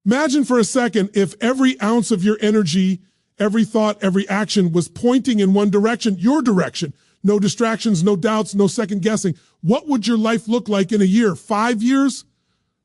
Imagine for a second if every ounce of your energy, every thought, every action was pointing in one direction, your direction. No distractions, no doubts, no second guessing. What would your life look like in a year? 5 years?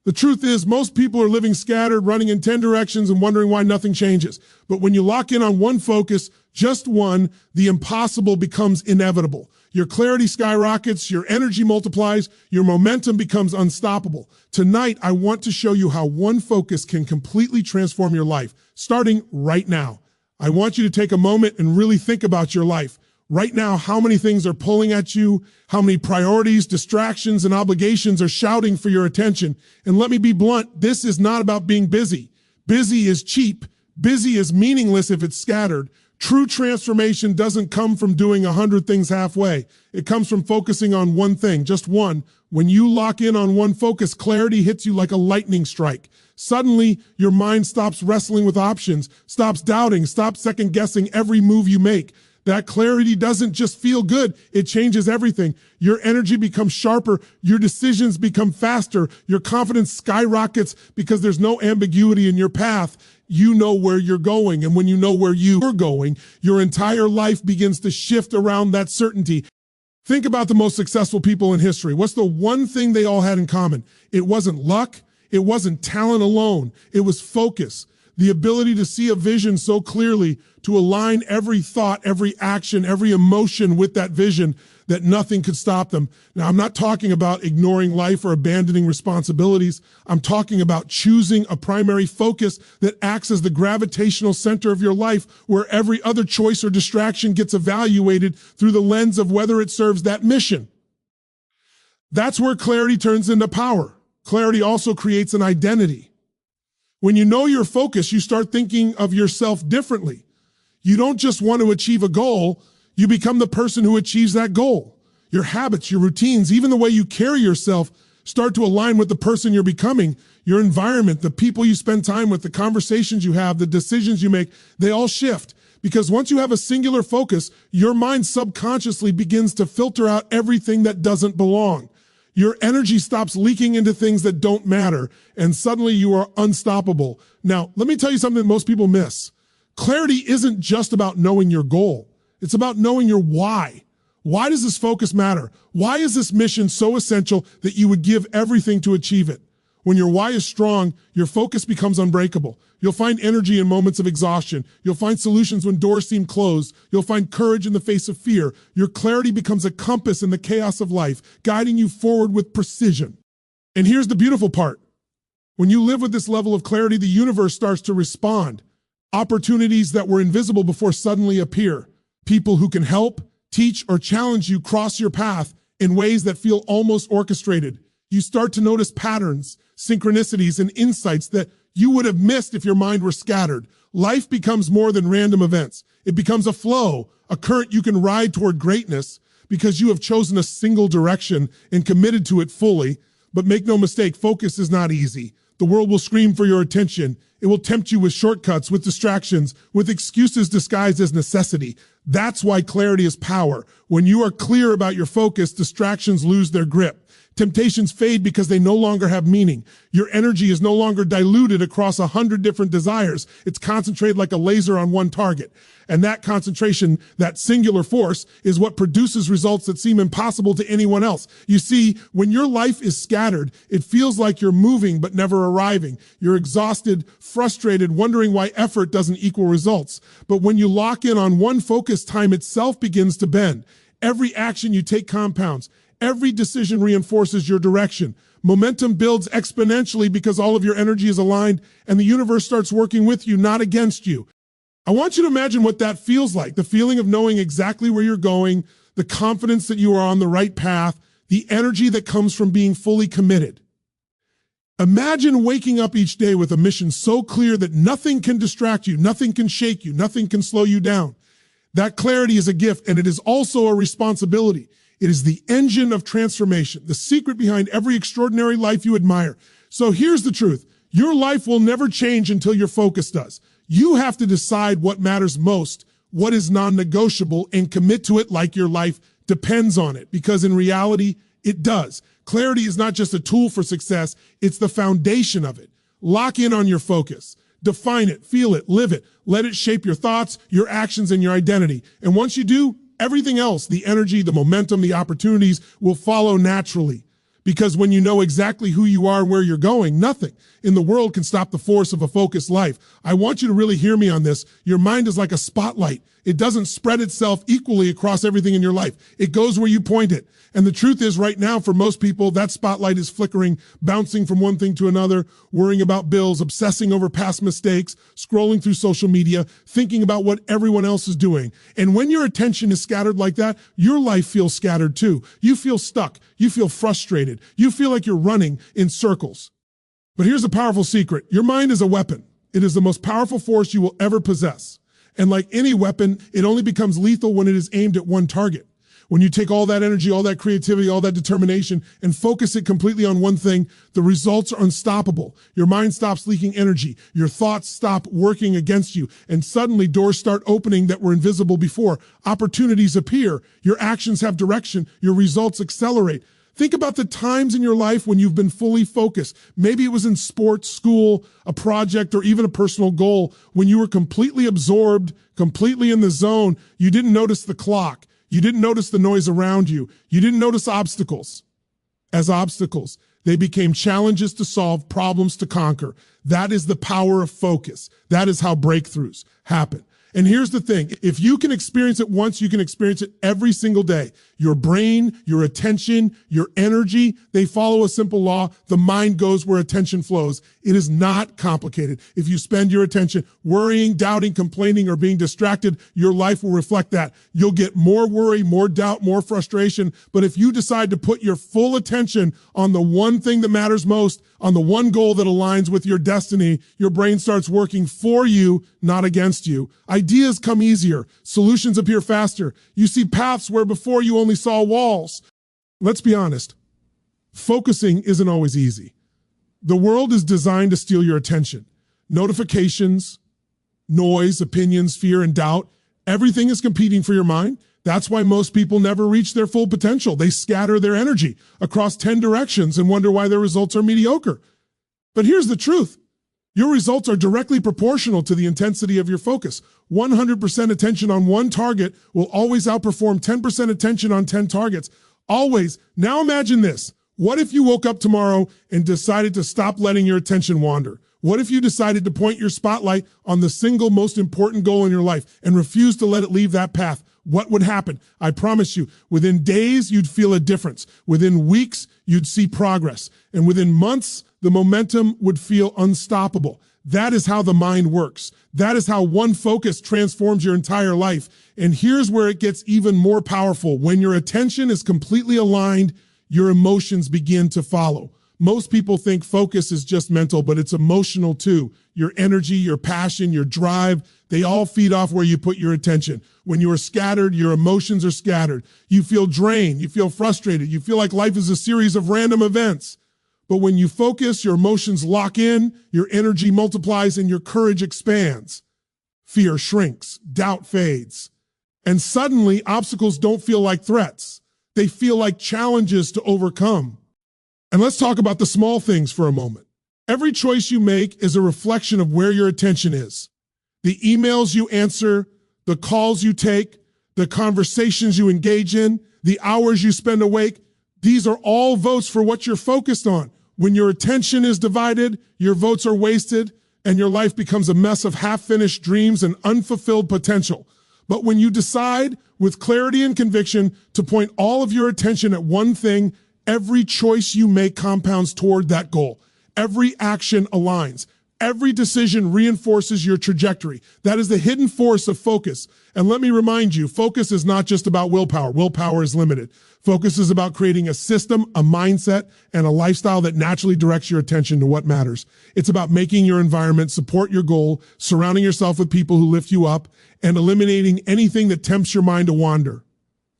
The truth is, most people are living scattered, running in 10 directions and wondering why nothing changes. But when you lock in on one focus, just one, the impossible becomes inevitable. Your clarity skyrockets, your energy multiplies, your momentum becomes unstoppable. Tonight, I want to show you how one focus can completely transform your life, starting right now. I want you to take a moment and really think about your life. Right now, how many things are pulling at you? How many priorities, distractions, and obligations are shouting for your attention? And let me be blunt, this is not about being busy. Busy is cheap. Busy is meaningless if it's scattered. True transformation doesn't come from doing 100 things halfway. It comes from focusing on one thing, just one. When you lock in on one focus, clarity hits you like a lightning strike. Suddenly, your mind stops wrestling with options, stops doubting, stops second-guessing every move you make. That clarity doesn't just feel good, it changes everything. Your energy becomes sharper, your decisions become faster, your confidence skyrockets because there's no ambiguity in your path. You know where you're going, and when you know where you're going, your entire life begins to shift around that certainty. Think about the most successful people in history. What's the one thing they all had in common? It wasn't luck, it wasn't talent alone, it was focus. The ability to see a vision so clearly, to align every thought, every action, every emotion with that vision that nothing could stop them. Now, I'm not talking about ignoring life or abandoning responsibilities. I'm talking about choosing a primary focus that acts as the gravitational center of your life, where every other choice or distraction gets evaluated through the lens of whether it serves that mission. That's where clarity turns into power. Clarity also creates an identity. When you know your focus, you start thinking of yourself differently. You don't just want to achieve a goal, you become the person who achieves that goal. Your habits, your routines, even the way you carry yourself start to align with the person you're becoming. Your environment, the people you spend time with, the conversations you have, the decisions you make, they all shift. Because once you have a singular focus, your mind subconsciously begins to filter out everything that doesn't belong. Your energy stops leaking into things that don't matter, and suddenly you are unstoppable. Now, let me tell you something that most people miss. Clarity isn't just about knowing your goal. It's about knowing your why. Why does this focus matter? Why is this mission so essential that you would give everything to achieve it? When your why is strong, your focus becomes unbreakable. You'll find energy in moments of exhaustion. You'll find solutions when doors seem closed. You'll find courage in the face of fear. Your clarity becomes a compass in the chaos of life, guiding you forward with precision. And here's the beautiful part. When you live with this level of clarity, the universe starts to respond. Opportunities that were invisible before suddenly appear. People who can help, teach, or challenge you cross your path in ways that feel almost orchestrated. You start to notice patterns, synchronicities, and insights that you would have missed if your mind were scattered. Life becomes more than random events. It becomes a flow, a current you can ride toward greatness because you have chosen a single direction and committed to it fully. But make no mistake, focus is not easy. The world will scream for your attention. It will tempt you with shortcuts, with distractions, with excuses disguised as necessity. That's why clarity is power. When you are clear about your focus, distractions lose their grip. Temptations fade because they no longer have meaning. Your energy is no longer diluted across 100 different desires. It's concentrated like a laser on one target. And that concentration, that singular force, is what produces results that seem impossible to anyone else. You see, when your life is scattered, it feels like you're moving but never arriving. You're exhausted, frustrated, wondering why effort doesn't equal results. But when you lock in on one focus, time itself begins to bend. Every action you take compounds. Every decision reinforces your direction. Momentum builds exponentially because all of your energy is aligned and the universe starts working with you, not against you. I want you to imagine what that feels like, the feeling of knowing exactly where you're going, the confidence that you are on the right path, the energy that comes from being fully committed. Imagine waking up each day with a mission so clear that nothing can distract you, nothing can shake you, nothing can slow you down. That clarity is a gift, and it is also a responsibility. It is the engine of transformation, the secret behind every extraordinary life you admire. So here's the truth. Your life will never change until your focus does. You have to decide what matters most, what is non-negotiable, and commit to it like your life depends on it, because in reality, it does. Clarity is not just a tool for success, it's the foundation of it. Lock in on your focus. Define it, feel it, live it. Let it shape your thoughts, your actions, and your identity. And once you do, everything else, the energy, the momentum, the opportunities will follow naturally. Because when you know exactly who you are and where you're going, nothing in the world can stop the force of a focused life. I want you to really hear me on this. Your mind is like a spotlight. It doesn't spread itself equally across everything in your life. It goes where you point it. And the truth is right now, for most people, that spotlight is flickering, bouncing from one thing to another, worrying about bills, obsessing over past mistakes, scrolling through social media, thinking about what everyone else is doing. And when your attention is scattered like that, your life feels scattered too. You feel stuck. You feel frustrated. You feel like you're running in circles. But here's a powerful secret. Your mind is a weapon. It is the most powerful force you will ever possess. And like any weapon, it only becomes lethal when it is aimed at one target. When you take all that energy, all that creativity, all that determination, and focus it completely on one thing, the results are unstoppable. Your mind stops leaking energy. Your thoughts stop working against you. And suddenly doors start opening that were invisible before. Opportunities appear. Your actions have direction. Your results accelerate. Think about the times in your life when you've been fully focused. Maybe it was in sports, school, a project, or even a personal goal. When you were completely absorbed, completely in the zone, you didn't notice the clock. You didn't notice the noise around you. You didn't notice obstacles as obstacles. They became challenges to solve, problems to conquer. That is the power of focus. That is how breakthroughs happen. And here's the thing. If you can experience it once, you can experience it every single day. Your brain, your attention, your energy, they follow a simple law. The mind goes where attention flows. It is not complicated. If you spend your attention worrying, doubting, complaining, or being distracted, your life will reflect that. You'll get more worry, more doubt, more frustration. But if you decide to put your full attention on the one thing that matters most, on the one goal that aligns with your destiny, your brain starts working for you, not against you. Ideas come easier. Solutions appear faster. You see paths where before you only saw walls. Let's be honest. Focusing isn't always easy. The world is designed to steal your attention. Notifications, noise, opinions, fear, and doubt. Everything is competing for your mind. That's why most people never reach their full potential. They scatter their energy across 10 directions and wonder why their results are mediocre. But here's the truth. Your results are directly proportional to the intensity of your focus. 100% attention on one target will always outperform 10% attention on 10 targets. Always. Now imagine this. What if you woke up tomorrow and decided to stop letting your attention wander? What if you decided to point your spotlight on the single most important goal in your life and refuse to let it leave that path? What would happen? I promise you, within days, you'd feel a difference. Within weeks, you'd see progress. And within months, the momentum would feel unstoppable. That is how the mind works. That is how one focus transforms your entire life. And here's where it gets even more powerful. When your attention is completely aligned, your emotions begin to follow. Most people think focus is just mental, but it's emotional too. Your energy, your passion, your drive, they all feed off where you put your attention. When you are scattered, your emotions are scattered. You feel drained. You feel frustrated. You feel like life is a series of random events. But when you focus, your emotions lock in, your energy multiplies, and your courage expands. Fear shrinks, doubt fades. And suddenly, obstacles don't feel like threats. They feel like challenges to overcome. And let's talk about the small things for a moment. Every choice you make is a reflection of where your attention is. The emails you answer, the calls you take, the conversations you engage in, the hours you spend awake, these are all votes for what you're focused on. When your attention is divided, your votes are wasted, and your life becomes a mess of half-finished dreams and unfulfilled potential. But when you decide with clarity and conviction to point all of your attention at one thing, every choice you make compounds toward that goal. Every action aligns. Every decision reinforces your trajectory. That is the hidden force of focus. And let me remind you, focus is not just about willpower. Willpower is limited. Focus is about creating a system, a mindset, and a lifestyle that naturally directs your attention to what matters. It's about making your environment support your goal, surrounding yourself with people who lift you up, and eliminating anything that tempts your mind to wander.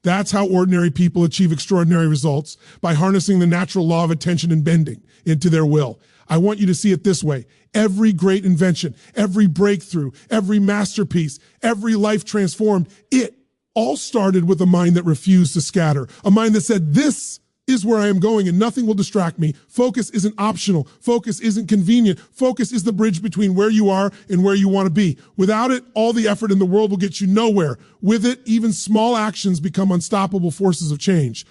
That's how ordinary people achieve extraordinary results, by harnessing the natural law of attention and bending into their will. I want you to see it this way. Every great invention, every breakthrough, every masterpiece, every life transformed, it all started with a mind that refused to scatter. A mind that said, this is where I am going and nothing will distract me. Focus isn't optional. Focus isn't convenient. Focus is the bridge between where you are and where you want to be. Without it, all the effort in the world will get you nowhere. With it, even small actions become unstoppable forces of change.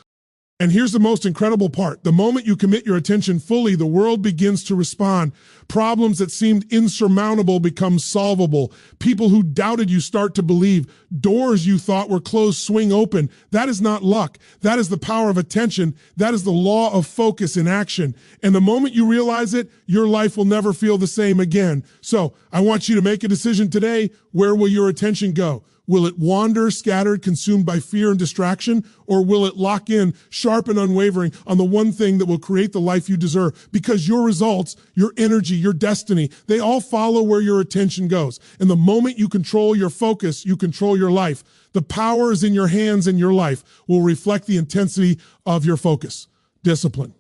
And here's the most incredible part. The moment you commit your attention fully, the world begins to respond. Problems that seemed insurmountable become solvable. People who doubted you start to believe. Doors you thought were closed swing open. That is not luck. That is the power of attention. That is the law of focus in action. And the moment you realize it, your life will never feel the same again. So I want you to make a decision today. Where will your attention go? Will it wander, scattered, consumed by fear and distraction? Or will it lock in, sharp and unwavering on the one thing that will create the life you deserve? Because your results, your energy, your destiny, they all follow where your attention goes. And the moment you control your focus, you control your life. The power is in your hands, and your life will reflect the intensity of your focus. Discipline.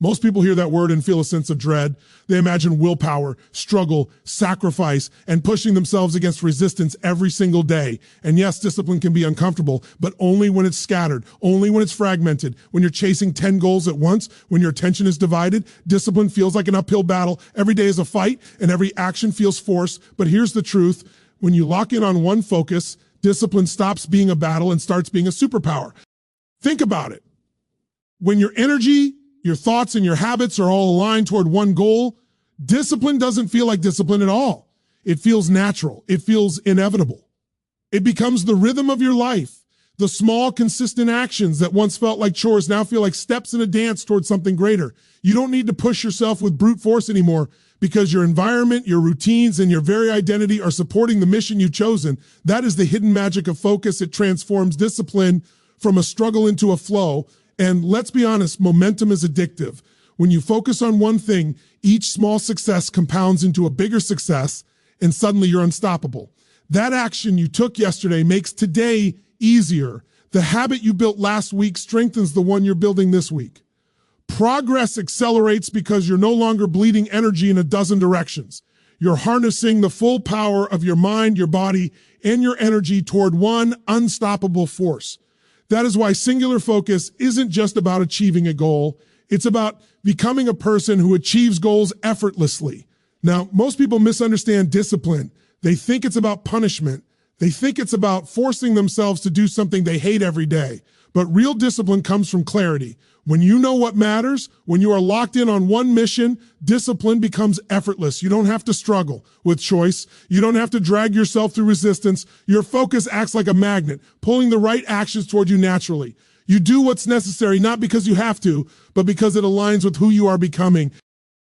Most people hear that word and feel a sense of dread. They imagine willpower, struggle, sacrifice, and pushing themselves against resistance every single day. And yes, discipline can be uncomfortable, but only when it's scattered, only when it's fragmented, when you're chasing 10 goals at once, when your attention is divided. Discipline feels like an uphill battle. Every day is a fight, and every action feels forced. But here's the truth. When you lock in on one focus, discipline stops being a battle and starts being a superpower. Think about it. When your energy, your thoughts and your habits are all aligned toward one goal, discipline doesn't feel like discipline at all. It feels natural. It feels inevitable. It becomes the rhythm of your life. The small, consistent actions that once felt like chores now feel like steps in a dance towards something greater. You don't need to push yourself with brute force anymore because your environment, your routines, and your very identity are supporting the mission you've chosen. That is the hidden magic of focus. It transforms discipline from a struggle into a flow. And let's be honest, momentum is addictive. When you focus on one thing, each small success compounds into a bigger success, and suddenly you're unstoppable. That action you took yesterday makes today easier. The habit you built last week strengthens the one you're building this week. Progress accelerates because you're no longer bleeding energy in a dozen directions. You're harnessing the full power of your mind, your body, and your energy toward one unstoppable force. That is why singular focus isn't just about achieving a goal. It's about becoming a person who achieves goals effortlessly. Now, most people misunderstand discipline. They think it's about punishment. They think it's about forcing themselves to do something they hate every day. But real discipline comes from clarity. When you know what matters, when you are locked in on one mission, discipline becomes effortless. You don't have to struggle with choice. You don't have to drag yourself through resistance. Your focus acts like a magnet, pulling the right actions toward you naturally. You do what's necessary, not because you have to, but because it aligns with who you are becoming.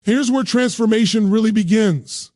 Here's where transformation really begins.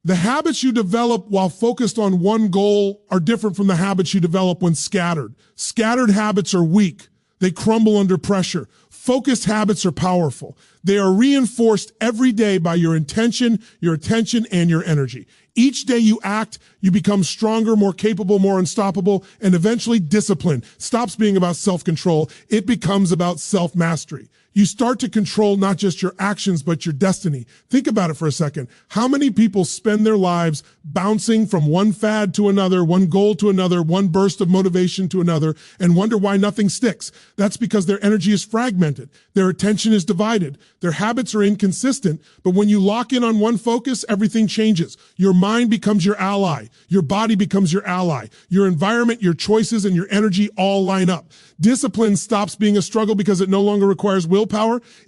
The habits you develop while focused on one goal are different from the habits you develop when scattered. Scattered habits are weak. They crumble under pressure. Focused habits are powerful. They are reinforced every day by your intention, your attention, and your energy. Each day you act, you become stronger, more capable, more unstoppable, and eventually discipline stops being about self-control. It becomes about self-mastery. You start to control not just your actions, but your destiny. Think about it for a second. How many people spend their lives bouncing from one fad to another, one goal to another, one burst of motivation to another, and wonder why nothing sticks? That's because their energy is fragmented. Their attention is divided. Their habits are inconsistent. But when you lock in on one focus, everything changes. Your mind becomes your ally. Your body becomes your ally. Your environment, your choices, and your energy all line up. Discipline stops being a struggle because it no longer requires willpower.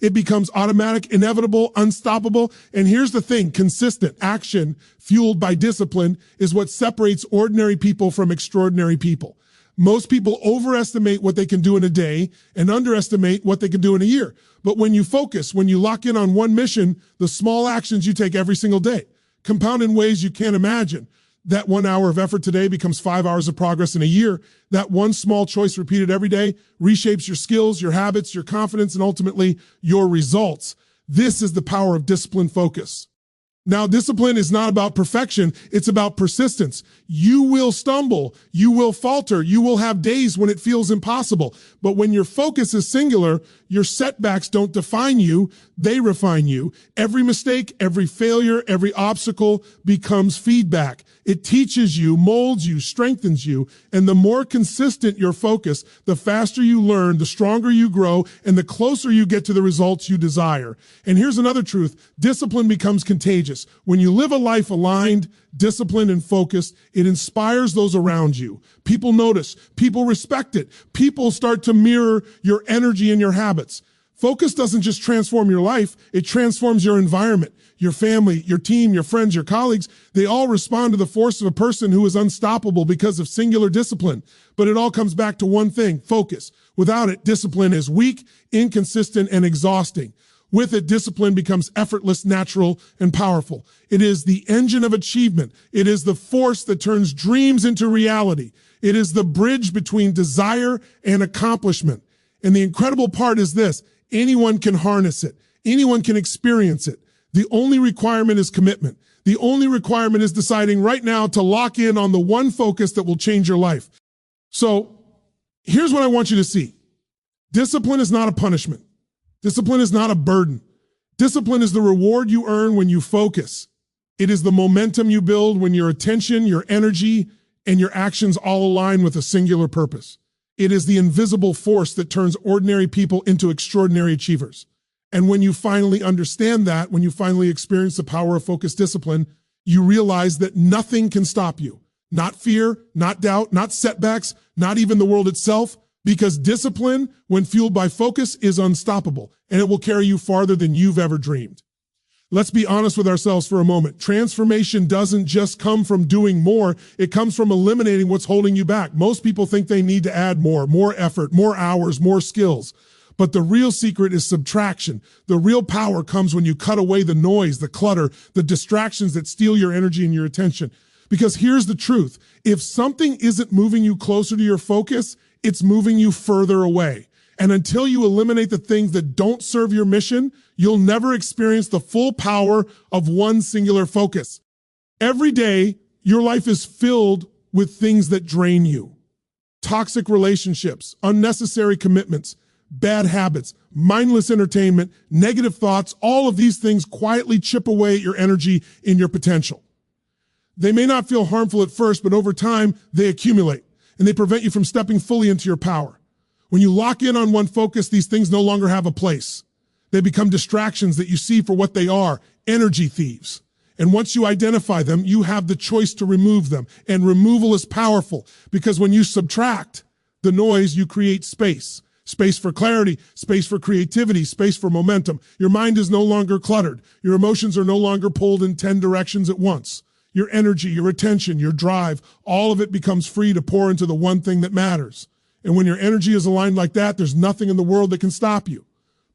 It becomes automatic, inevitable, unstoppable. And here's the thing, consistent action fueled by discipline is what separates ordinary people from extraordinary people. Most people overestimate what they can do in a day and underestimate what they can do in a year. But when you focus, when you lock in on one mission, the small actions you take every single day compound in ways you can't imagine. That 1 hour of effort today becomes 5 hours of progress in a year. That one small choice repeated every day reshapes your skills, your habits, your confidence, and ultimately your results. This is the power of disciplined focus. Now, discipline is not about perfection. It's about persistence. You will stumble. You will falter. You will have days when it feels impossible. But when your focus is singular, your setbacks don't define you. They refine you. Every mistake, every failure, every obstacle becomes feedback. It teaches you, molds you, strengthens you. And the more consistent your focus, the faster you learn, the stronger you grow, and the closer you get to the results you desire. And here's another truth. Discipline becomes contagious. When you live a life aligned, disciplined, and focused, it inspires those around you. People notice. People respect it. People start to mirror your energy and your habits. Focus doesn't just transform your life, it transforms your environment. Your family, your team, your friends, your colleagues, they all respond to the force of a person who is unstoppable because of singular discipline. But it all comes back to one thing, focus. Without it, discipline is weak, inconsistent, and exhausting. With it, discipline becomes effortless, natural, and powerful. It is the engine of achievement. It is the force that turns dreams into reality. It is the bridge between desire and accomplishment. And the incredible part is this, anyone can harness it. Anyone can experience it. The only requirement is commitment. The only requirement is deciding right now to lock in on the one focus that will change your life. So here's what I want you to see. Discipline is not a punishment. Discipline is not a burden. Discipline is the reward you earn when you focus. It is the momentum you build when your attention, your energy, and your actions all align with a singular purpose. It is the invisible force that turns ordinary people into extraordinary achievers. And when you finally understand that, when you finally experience the power of focused discipline, you realize that nothing can stop you. Not fear, not doubt, not setbacks, not even the world itself, because discipline, when fueled by focus, is unstoppable, and it will carry you farther than you've ever dreamed. Let's be honest with ourselves for a moment. Transformation doesn't just come from doing more. It comes from eliminating what's holding you back. Most people think they need to add more effort, more hours, more skills. But the real secret is subtraction. The real power comes when you cut away the noise, the clutter, the distractions that steal your energy and your attention. Because here's the truth. If something isn't moving you closer to your focus, it's moving you further away. And until you eliminate the things that don't serve your mission, you'll never experience the full power of one singular focus. Every day, your life is filled with things that drain you. Toxic relationships, unnecessary commitments, bad habits, mindless entertainment, negative thoughts, all of these things quietly chip away at your energy and your potential. They may not feel harmful at first, but over time, they accumulate, and they prevent you from stepping fully into your power. When you lock in on one focus, these things no longer have a place. They become distractions that you see for what they are, energy thieves. And once you identify them, you have the choice to remove them. And removal is powerful, because when you subtract the noise, you create space. Space for clarity, space for creativity, space for momentum. Your mind is no longer cluttered. Your emotions are no longer pulled in 10 directions at once. Your energy, your attention, your drive, all of it becomes free to pour into the one thing that matters. And when your energy is aligned like that, there's nothing in the world that can stop you.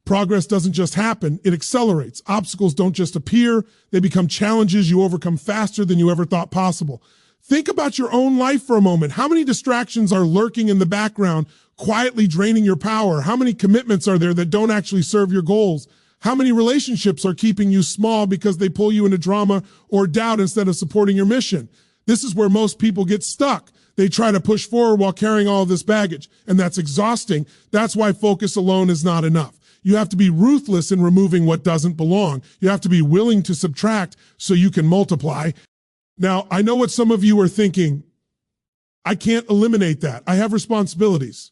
Progress doesn't just happen, it accelerates. Obstacles don't just appear, they become challenges you overcome faster than you ever thought possible. Think about your own life for a moment. How many distractions are lurking in the background, quietly draining your power? How many commitments are there that don't actually serve your goals? How many relationships are keeping you small because they pull you into drama or doubt instead of supporting your mission? This is where most people get stuck. They try to push forward while carrying all of this baggage, and that's exhausting. That's why focus alone is not enough. You have to be ruthless in removing what doesn't belong. You have to be willing to subtract so you can multiply. Now, I know what some of you are thinking. I can't eliminate that. I have responsibilities.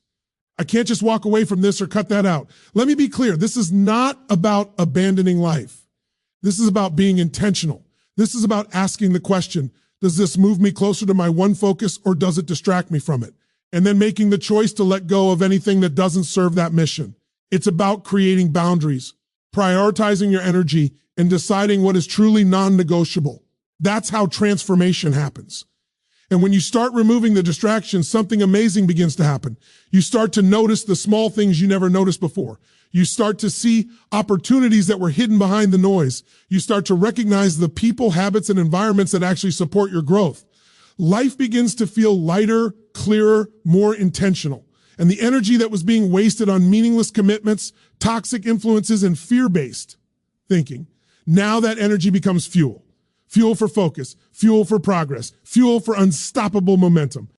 I can't just walk away from this or cut that out. Let me be clear. This is not about abandoning life. This is about being intentional. This is about asking the question, does this move me closer to my one focus, or does it distract me from it? And then making the choice to let go of anything that doesn't serve that mission. It's about creating boundaries, prioritizing your energy, and deciding what is truly non-negotiable. That's how transformation happens. And when you start removing the distractions, something amazing begins to happen. You start to notice the small things you never noticed before. You start to see opportunities that were hidden behind the noise. You start to recognize the people, habits, and environments that actually support your growth. Life begins to feel lighter, clearer, more intentional. And the energy that was being wasted on meaningless commitments, toxic influences, and fear-based thinking, now that energy becomes fuel. fuel for focus, fuel for progress, fuel for unstoppable momentum.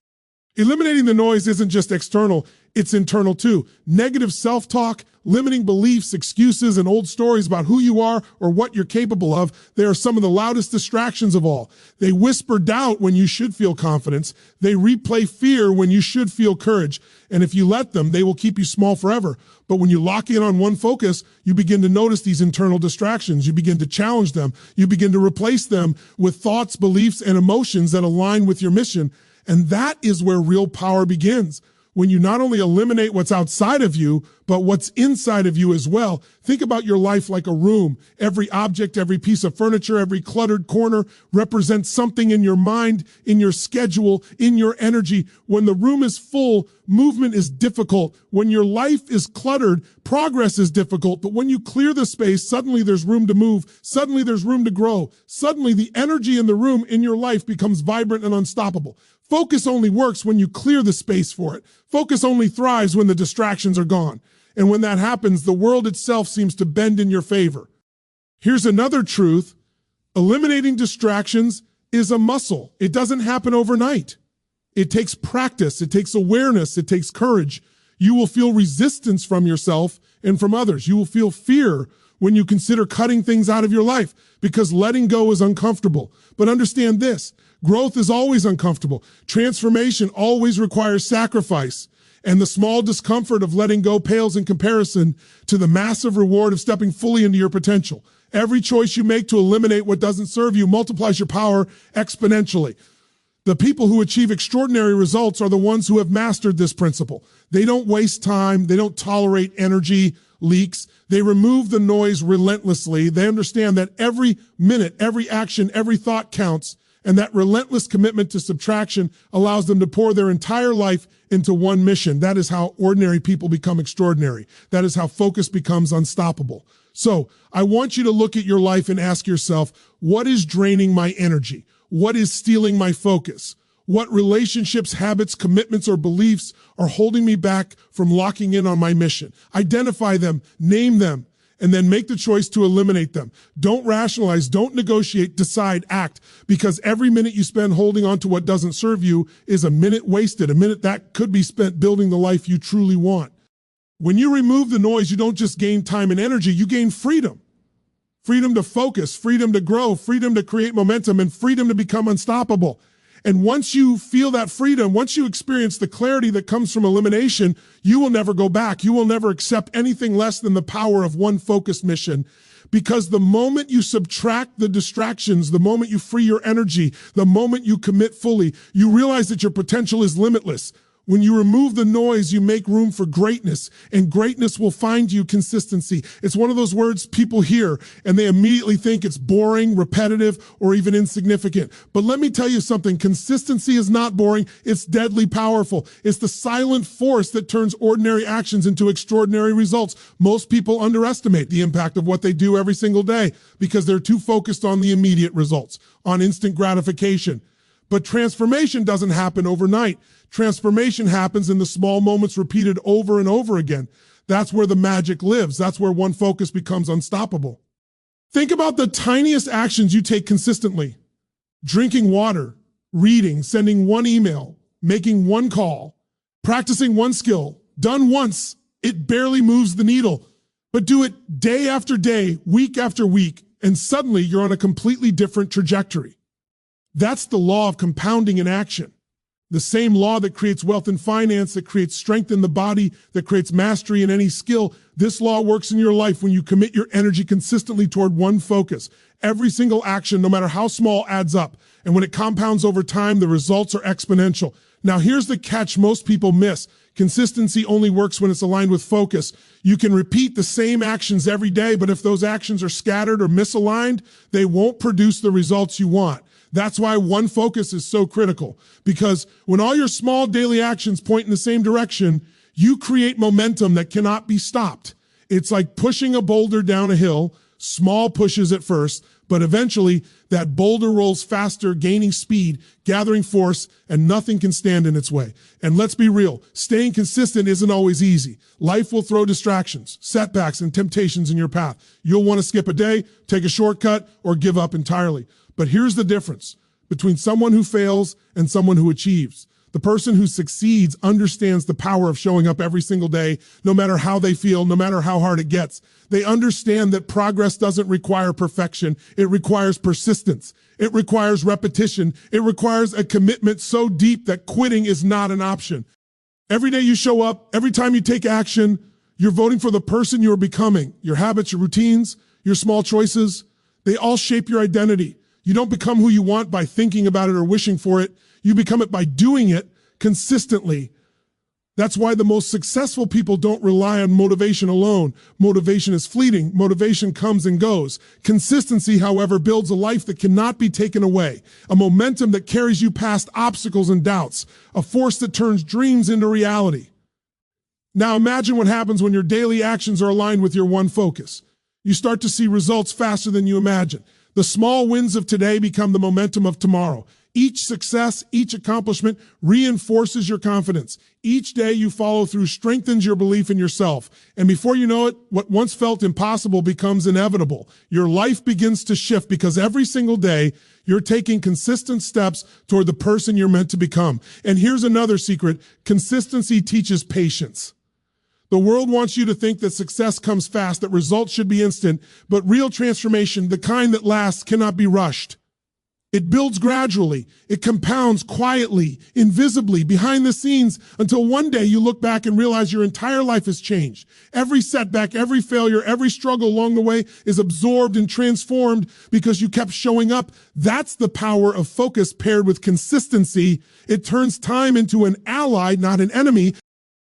Eliminating the noise isn't just external, it's internal too. Negative self-talk, limiting beliefs, excuses, and old stories about who you are or what you're capable of, they are some of the loudest distractions of all. They whisper doubt when you should feel confidence. They replay fear when you should feel courage. And if you let them, they will keep you small forever. But when you lock in on one focus, you begin to notice these internal distractions. You begin to challenge them. You begin to replace them with thoughts, beliefs, and emotions that align with your mission. And that is where real power begins. When you not only eliminate what's outside of you, but what's inside of you as well. Think about your life like a room. Every object, every piece of furniture, every cluttered corner represents something in your mind, in your schedule, in your energy. When the room is full, movement is difficult. When your life is cluttered, progress is difficult. But when you clear the space, suddenly there's room to move. Suddenly there's room to grow. Suddenly the energy in the room in your life becomes vibrant and unstoppable. Focus only works when you clear the space for it. Focus only thrives when the distractions are gone. And when that happens, the world itself seems to bend in your favor. Here's another truth. Eliminating distractions is a muscle. It doesn't happen overnight. It takes practice. It takes awareness. It takes courage. You will feel resistance from yourself and from others. You will feel fear when you consider cutting things out of your life because letting go is uncomfortable. But understand this, growth is always uncomfortable. Transformation always requires sacrifice. And the small discomfort of letting go pales in comparison to the massive reward of stepping fully into your potential. Every choice you make to eliminate what doesn't serve you multiplies your power exponentially. The people who achieve extraordinary results are the ones who have mastered this principle. They don't waste time. They don't tolerate energy leaks. They remove the noise relentlessly. They understand that every minute, every action, every thought counts. And that relentless commitment to subtraction allows them to pour their entire life into one mission. That is how ordinary people become extraordinary. That is how focus becomes unstoppable. So I want you to look at your life and ask yourself, what is draining my energy? What is stealing my focus? What relationships, habits, commitments, or beliefs are holding me back from locking in on my mission? Identify them, name them, and then make the choice to eliminate them. Don't rationalize, don't negotiate, decide, act, because every minute you spend holding on to what doesn't serve you is a minute wasted, a minute that could be spent building the life you truly want. When you remove the noise, you don't just gain time and energy, you gain freedom. Freedom to focus, freedom to grow, freedom to create momentum, and freedom to become unstoppable. And once you feel that freedom, once you experience the clarity that comes from elimination, you will never go back. You will never accept anything less than the power of one focused mission. Because the moment you subtract the distractions, the moment you free your energy, the moment you commit fully, you realize that your potential is limitless. When you remove the noise, you make room for greatness, and greatness will find you consistency. It's one of those words people hear, and they immediately think it's boring, repetitive, or even insignificant. But let me tell you something. Consistency is not boring. It's deadly powerful. It's the silent force that turns ordinary actions into extraordinary results. Most people underestimate the impact of what they do every single day because they're too focused on the immediate results, on instant gratification. But transformation doesn't happen overnight. Transformation happens in the small moments repeated over and over again. That's where the magic lives. That's where one focus becomes unstoppable. Think about the tiniest actions you take consistently. Drinking water, reading, sending one email, making one call, practicing one skill. Done once, it barely moves the needle. But do it day after day, week after week, and suddenly you're on a completely different trajectory. That's the law of compounding in action. The same law that creates wealth in finance, that creates strength in the body, that creates mastery in any skill. This law works in your life when you commit your energy consistently toward one focus. Every single action, no matter how small, adds up. And when it compounds over time, the results are exponential. Now, here's the catch most people miss. Consistency only works when it's aligned with focus. You can repeat the same actions every day, but if those actions are scattered or misaligned, they won't produce the results you want. That's why one focus is so critical, because when all your small daily actions point in the same direction, you create momentum that cannot be stopped. It's like pushing a boulder down a hill, small pushes at first, But eventually, that boulder rolls faster, gaining speed, gathering force, and nothing can stand in its way. And let's be real, staying consistent isn't always easy. Life will throw distractions, setbacks, and temptations in your path. You'll want to skip a day, take a shortcut, or give up entirely. But here's the difference between someone who fails and someone who achieves. The person who succeeds understands the power of showing up every single day, no matter how they feel, no matter how hard it gets. They understand that progress doesn't require perfection. It requires persistence. It requires repetition. It requires a commitment so deep that quitting is not an option. Every day you show up, every time you take action, you're voting for the person you are becoming. Your habits, your routines, your small choices, they all shape your identity. You don't become who you want by thinking about it or wishing for it. You become it by doing it consistently. That's why the most successful people don't rely on motivation alone. Motivation is fleeting. Motivation comes and goes. Consistency, however, builds a life that cannot be taken away. A momentum that carries you past obstacles and doubts. A force that turns dreams into reality. Now imagine what happens when your daily actions are aligned with your one focus. You start to see results faster than you imagine. The small wins of today become the momentum of tomorrow. Each success, each accomplishment reinforces your confidence. Each day you follow through strengthens your belief in yourself. And before you know it, what once felt impossible becomes inevitable. Your life begins to shift because every single day you're taking consistent steps toward the person you're meant to become. And here's another secret. Consistency teaches patience. The world wants you to think that success comes fast, that results should be instant, but real transformation, the kind that lasts, cannot be rushed. It builds gradually. It compounds quietly, invisibly, behind the scenes, until one day you look back and realize your entire life has changed. Every setback, every failure, every struggle along the way is absorbed and transformed because you kept showing up. That's the power of focus paired with consistency. It turns time into an ally, not an enemy.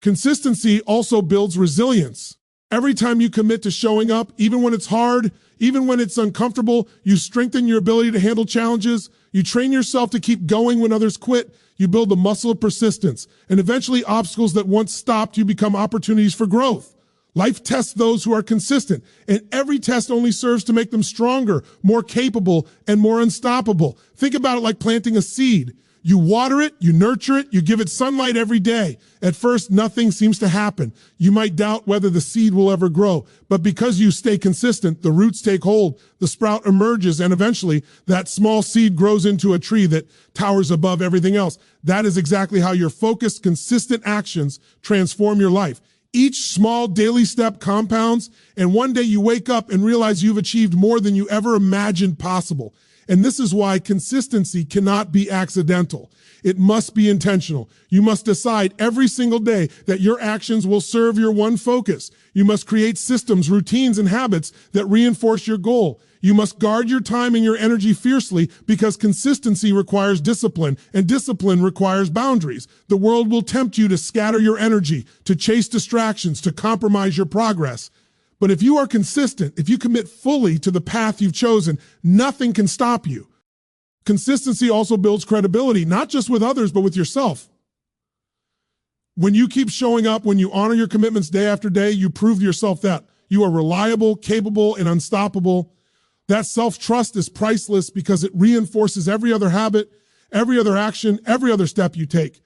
Consistency also builds resilience. Every time you commit to showing up, even when it's hard, even when it's uncomfortable, you strengthen your ability to handle challenges. You train yourself to keep going when others quit. You build the muscle of persistence. And eventually, obstacles that once stopped you become opportunities for growth. Life tests those who are consistent, and every test only serves to make them stronger, more capable, and more unstoppable. Think about it like planting a seed. You water it, you nurture it, you give it sunlight every day. At first, nothing seems to happen. You might doubt whether the seed will ever grow, but because you stay consistent, the roots take hold, the sprout emerges, and eventually that small seed grows into a tree that towers above everything else. That is exactly how your focused, consistent actions transform your life. Each small daily step compounds, and one day you wake up and realize you've achieved more than you ever imagined possible. And this is why consistency cannot be accidental. It must be intentional. You must decide every single day that your actions will serve your one focus. You must create systems, routines, and habits that reinforce your goal. You must guard your time and your energy fiercely because consistency requires discipline, and discipline requires boundaries. The world will tempt you to scatter your energy, to chase distractions, to compromise your progress. But if you are consistent, if you commit fully to the path you've chosen, nothing can stop you. Consistency also builds credibility, not just with others, but with yourself. When you keep showing up, when you honor your commitments day after day, you prove to yourself that you are reliable, capable, and unstoppable. That self-trust is priceless because it reinforces every other habit, every other action, every other step you take.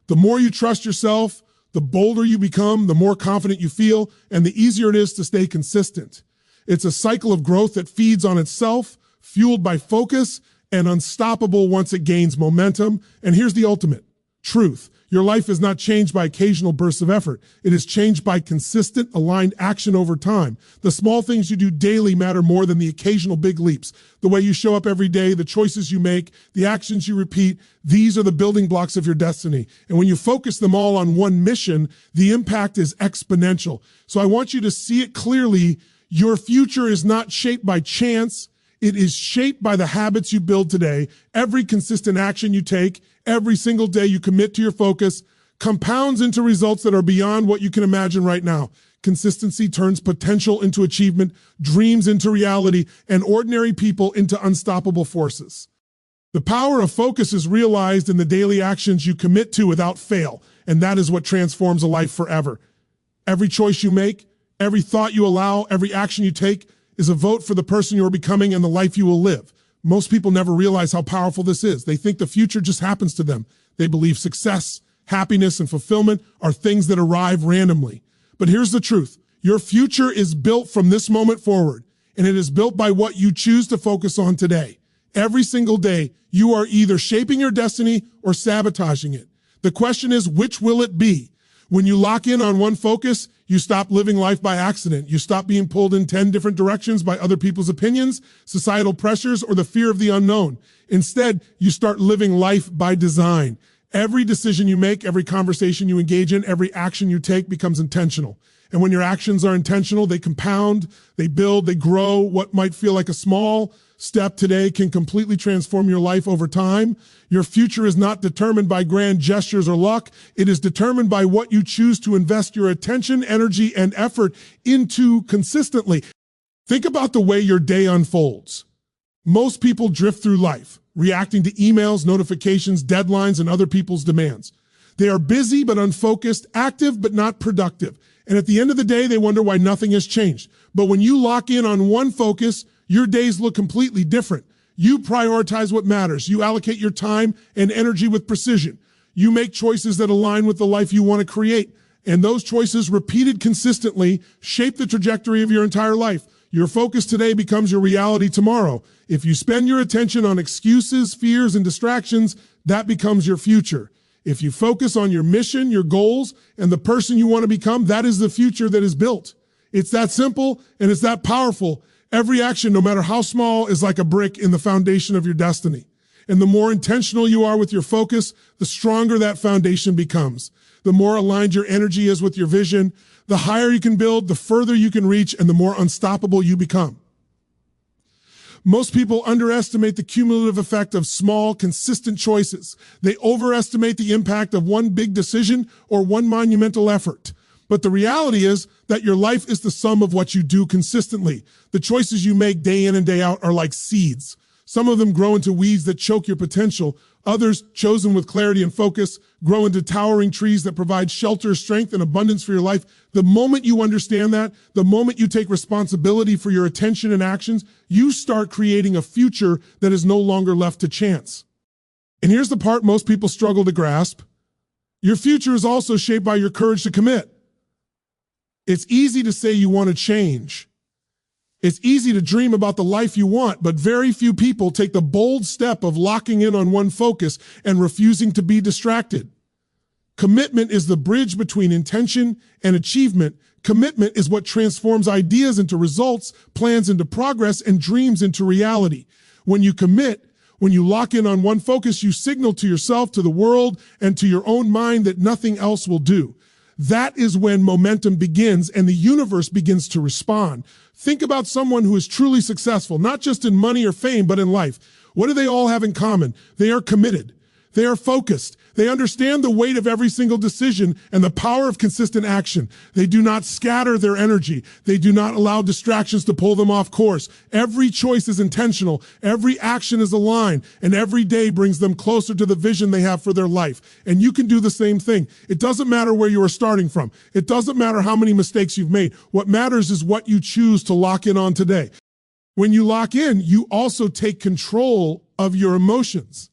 The more you trust yourself, the bolder you become, the more confident you feel, and the easier it is to stay consistent. It's a cycle of growth that feeds on itself, fueled by focus, and unstoppable once it gains momentum. And here's the ultimate truth. Your life is not changed by occasional bursts of effort. It is changed by consistent, aligned action over time. The small things you do daily matter more than the occasional big leaps. The way you show up every day, the choices you make, the actions you repeat, these are the building blocks of your destiny. And when you focus them all on one mission, the impact is exponential. So I want you to see it clearly. Your future is not shaped by chance. It is shaped by the habits you build today. Every consistent action you take, every single day you commit to your focus, compounds into results that are beyond what you can imagine right now. Consistency turns potential into achievement, dreams into reality, and ordinary people into unstoppable forces. The power of focus is realized in the daily actions you commit to without fail, and that is what transforms a life forever. Every choice you make, every thought you allow, every action you take, is a vote for the person you're becoming and the life you will live. Most people never realize how powerful this is. They think the future just happens to them. They believe success, happiness, and fulfillment are things that arrive randomly. But here's the truth. Your future is built from this moment forward, and it is built by what you choose to focus on today. Every single day, you are either shaping your destiny or sabotaging it. The question is, which will it be? When you lock in on one focus, you stop living life by accident. You stop being pulled in 10 different directions by other people's opinions, societal pressures, or the fear of the unknown. Instead, you start living life by design. Every decision you make, every conversation you engage in, every action you take becomes intentional. And when your actions are intentional, they compound, they build, they grow. What might feel like a small step today can completely transform your life over time. Your future is not determined by grand gestures or luck. It is determined by what you choose to invest your attention, energy, and effort into consistently. Think about the way your day unfolds. Most people drift through life, reacting to emails, notifications, deadlines, and other people's demands. They are busy but unfocused, active but not productive. And at the end of the day, they wonder why nothing has changed. But when you lock in on one focus, your days look completely different. You prioritize what matters. You allocate your time and energy with precision. You make choices that align with the life you want to create. And those choices, repeated consistently, shape the trajectory of your entire life. Your focus today becomes your reality tomorrow. If you spend your attention on excuses, fears, and distractions, that becomes your future. If you focus on your mission, your goals, and the person you want to become, that is the future that is built. It's that simple and it's that powerful. Every action, no matter how small, is like a brick in the foundation of your destiny. And the more intentional you are with your focus, the stronger that foundation becomes. The more aligned your energy is with your vision, the higher you can build, the further you can reach, and the more unstoppable you become. Most people underestimate the cumulative effect of small, consistent choices. They overestimate the impact of one big decision or one monumental effort. But the reality is that your life is the sum of what you do consistently. The choices you make day in and day out are like seeds. Some of them grow into weeds that choke your potential. Others, chosen with clarity and focus, grow into towering trees that provide shelter, strength, and abundance for your life. The moment you understand that, the moment you take responsibility for your attention and actions, you start creating a future that is no longer left to chance. And here's the part most people struggle to grasp. Your future is also shaped by your courage to commit. It's easy to say you want to change. It's easy to dream about the life you want, but very few people take the bold step of locking in on one focus and refusing to be distracted. Commitment is the bridge between intention and achievement. Commitment is what transforms ideas into results, plans into progress, and dreams into reality. When you commit, when you lock in on one focus, you signal to yourself, to the world, and to your own mind that nothing else will do. That is when momentum begins and the universe begins to respond. Think about someone who is truly successful, not just in money or fame, but in life. What do they all have in common? They are committed. They are focused. They understand the weight of every single decision and the power of consistent action. They do not scatter their energy. They do not allow distractions to pull them off course. Every choice is intentional. Every action is aligned, and every day brings them closer to the vision they have for their life. And you can do the same thing. It doesn't matter where you are starting from. It doesn't matter how many mistakes you've made. What matters is what you choose to lock in on today. When you lock in, you also take control of your emotions.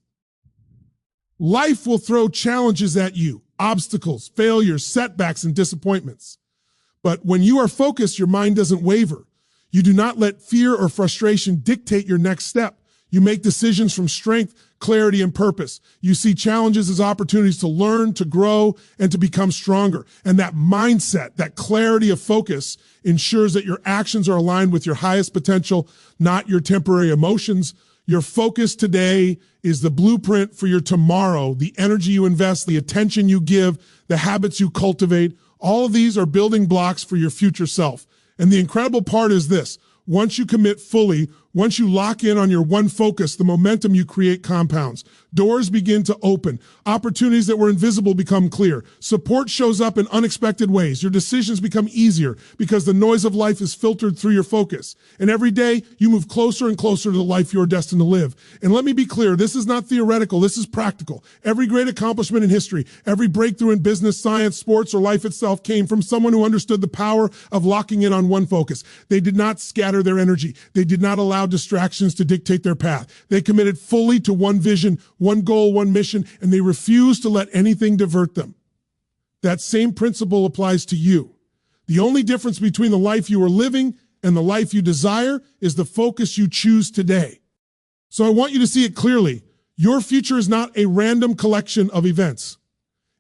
Life will throw challenges at you, obstacles, failures, setbacks, and disappointments. But when you are focused, your mind doesn't waver. You do not let fear or frustration dictate your next step. You make decisions from strength, clarity, and purpose. You see challenges as opportunities to learn, to grow, and to become stronger. And that mindset, that clarity of focus, ensures that your actions are aligned with your highest potential, not your temporary emotions. Your focus today is the blueprint for your tomorrow. The energy you invest, the attention you give, the habits you cultivate, all of these are building blocks for your future self. And the incredible part is this: once you commit fully, Once you lock in on your one focus, the momentum you create compounds. Doors begin to open. Opportunities that were invisible become clear. Support shows up in unexpected ways. Your decisions become easier because the noise of life is filtered through your focus. And every day, you move closer and closer to the life you're destined to live. And let me be clear, this is not theoretical, this is practical. Every great accomplishment in history, every breakthrough in business, science, sports, or life itself came from someone who understood the power of locking in on one focus. They did not scatter their energy. They did not allow distractions to dictate their path. They committed fully to one vision, one goal, one mission, and they refused to let anything divert them. That same principle applies to you. The only difference between the life you are living and the life you desire is the focus you choose today. So I want you to see it clearly. Your future is not a random collection of events.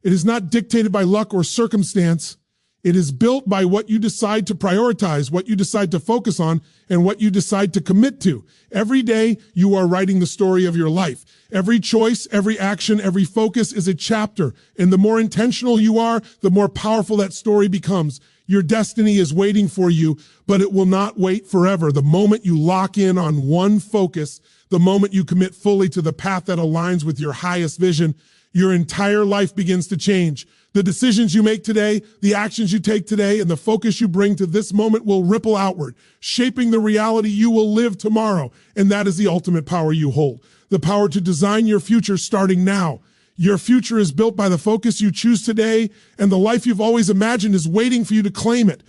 It is not dictated by luck or circumstance. It is built by what you decide to prioritize, what you decide to focus on, and what you decide to commit to. Every day, you are writing the story of your life. Every choice, every action, every focus is a chapter. And the more intentional you are, the more powerful that story becomes. Your destiny is waiting for you, but it will not wait forever. The moment you lock in on one focus, the moment you commit fully to the path that aligns with your highest vision, your entire life begins to change. The decisions you make today, the actions you take today, and the focus you bring to this moment will ripple outward, shaping the reality you will live tomorrow. And that is the ultimate power you hold. The power to design your future starting now. Your future is built by the focus you choose today, and the life you've always imagined is waiting for you to claim it.